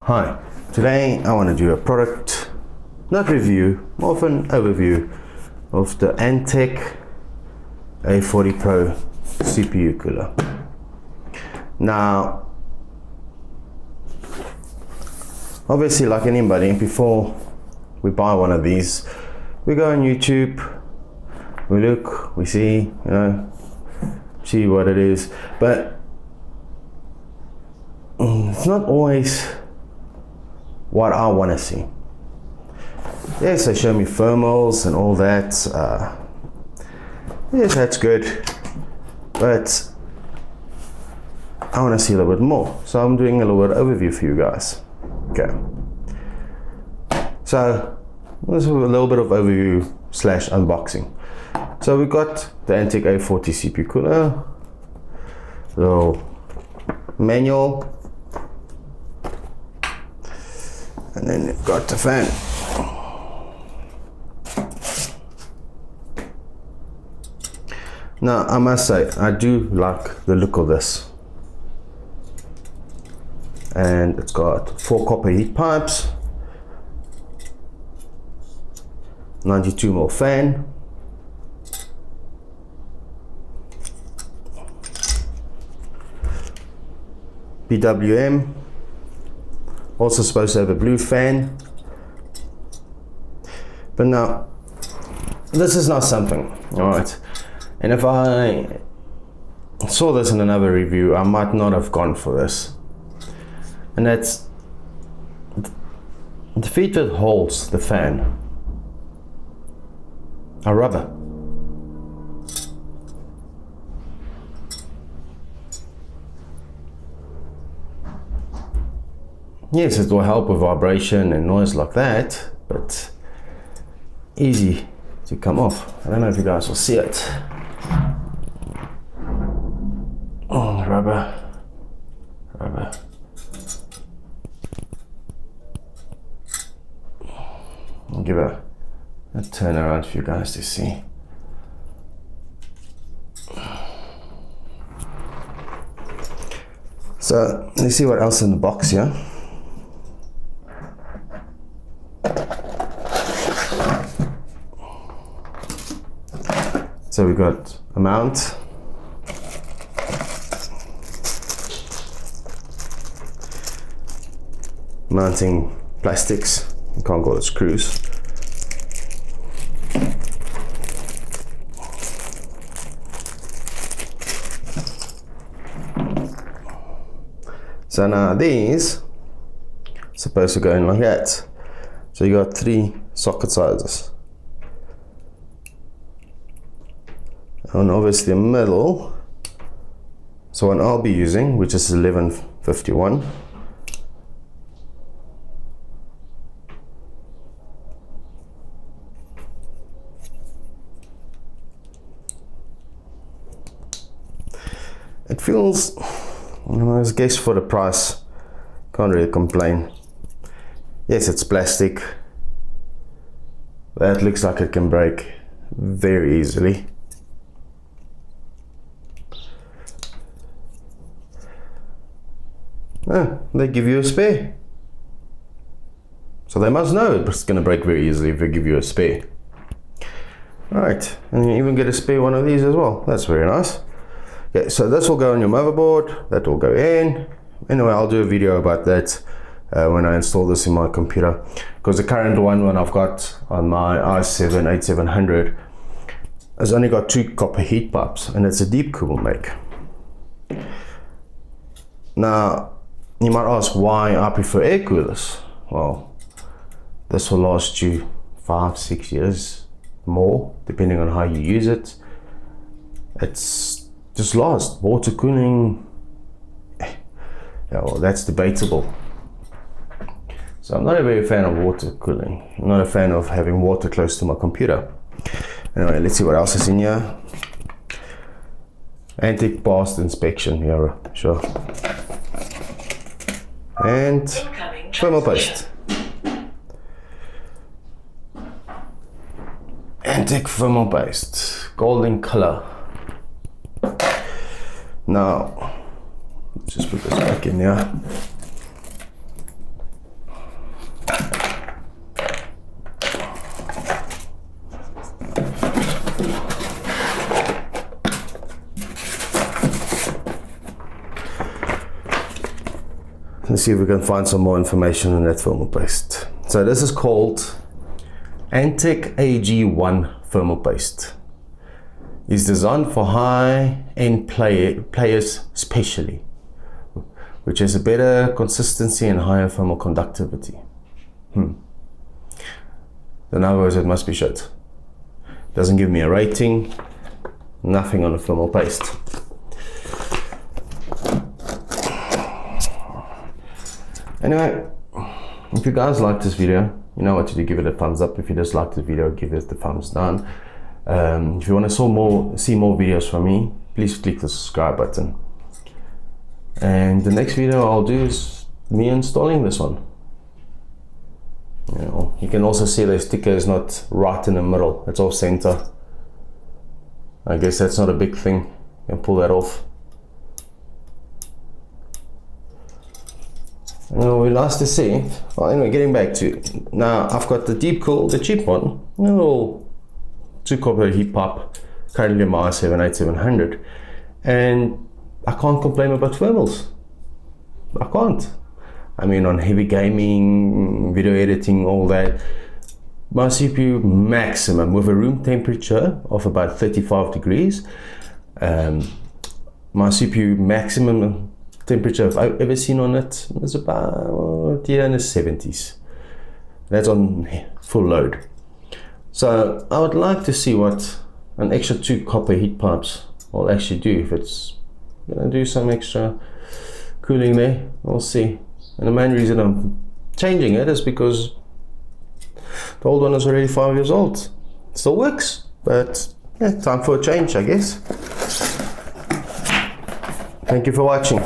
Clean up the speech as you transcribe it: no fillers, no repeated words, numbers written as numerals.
Hi, today I want to do a product, not review, more of an overview of the Antec A40 Pro CPU cooler. Now, obviously like anybody, before we buy one of these, we go on YouTube, we look, we see, see what it is, but it's not always what I want to see. Yes, they show me thermals and all that. Yes, that's good, but I want to see a little bit more. So I'm doing a little bit of overview for you guys. Okay. So this is a little bit of overview slash unboxing. So we've got the Antec A40 CPU cooler, little manual, and then you've got the fan. Now I must say, I do like the look of this. And it's got 4 copper heat pipes, 92mm fan, PWM, also supposed to have a blue fan. But now, this is not something, alright? And if I saw this in another review, I might not have gone for this. And that's the feet that holds the fan are rubber. Yes, it will help with vibration and noise like that, but easy to come off. I don't know if you guys will see it. Oh, rubber. I'll give a turn around for you guys to see. So let's see what else in the box here. So we got a mount, mounting plastics, you can't call it screws. So now these are supposed to go in like that. So you got 3 socket sizes. And obviously a middle, so one I'll be using, which is 1151. It feels, I guess for the price, can't really complain. Yes, it's plastic. That looks like it can break very easily. They give you a spare. So they must know it's going to break very easily if they give you a spare. Alright, and you even get a spare one of these as well. That's very nice. Okay, so this will go on your motherboard, that will go in. Anyway, I'll do a video about that when I install this in my computer. Because the current one I've got on my i7-8700 has only got 2 copper heat pipes, and it's a deep cool make. Now, you might ask why I prefer air coolers. Well, this will last you 5-6 years more, depending on how you use it. It's just lasts. Water cooling, yeah, well, that's debatable. So I'm not a very fan of water cooling. I'm not a fan of having water close to my computer. Anyway, let's see what else is in here. Antec passed inspection, yeah, sure. And thermal paste. Antec thermal paste, golden color. Now, let's just put this back in here. Let's see if we can find some more information on that thermal paste. So this is called Antec AG1 thermal paste. It's designed for high-end players especially, which has a better consistency and higher thermal conductivity. In other words, it must be shit. Doesn't give me a rating, nothing on the thermal paste. Anyway, if you guys like this video, you know what to do, give it a thumbs up. If you dislike the video, give it the thumbs down. If you want to see more videos from me, please click the subscribe button. And the next video I'll do is me installing this one. You can also see the sticker is not right in the middle, it's off center. I guess that's not a big thing. You can pull that off. And it will be nice to see. Well, anyway, getting back to now, I've got the deep cool, the cheap one, a little 2 copper heat pipe, currently my i7-8700, and I can't complain about thermals. I can't. I mean, on heavy gaming, video editing, all that, my CPU maximum with a room temperature of about 35 degrees, my CPU maximum temperature I've ever seen on it is about in the 70s. That's on full load. So I would like to see what an extra 2 copper heat pipes will actually do. If it's gonna do some extra cooling there, we'll see. And the main reason I'm changing it is because the old one is already 5 years old. It still works, but yeah, time for a change, I guess. Thank you for watching.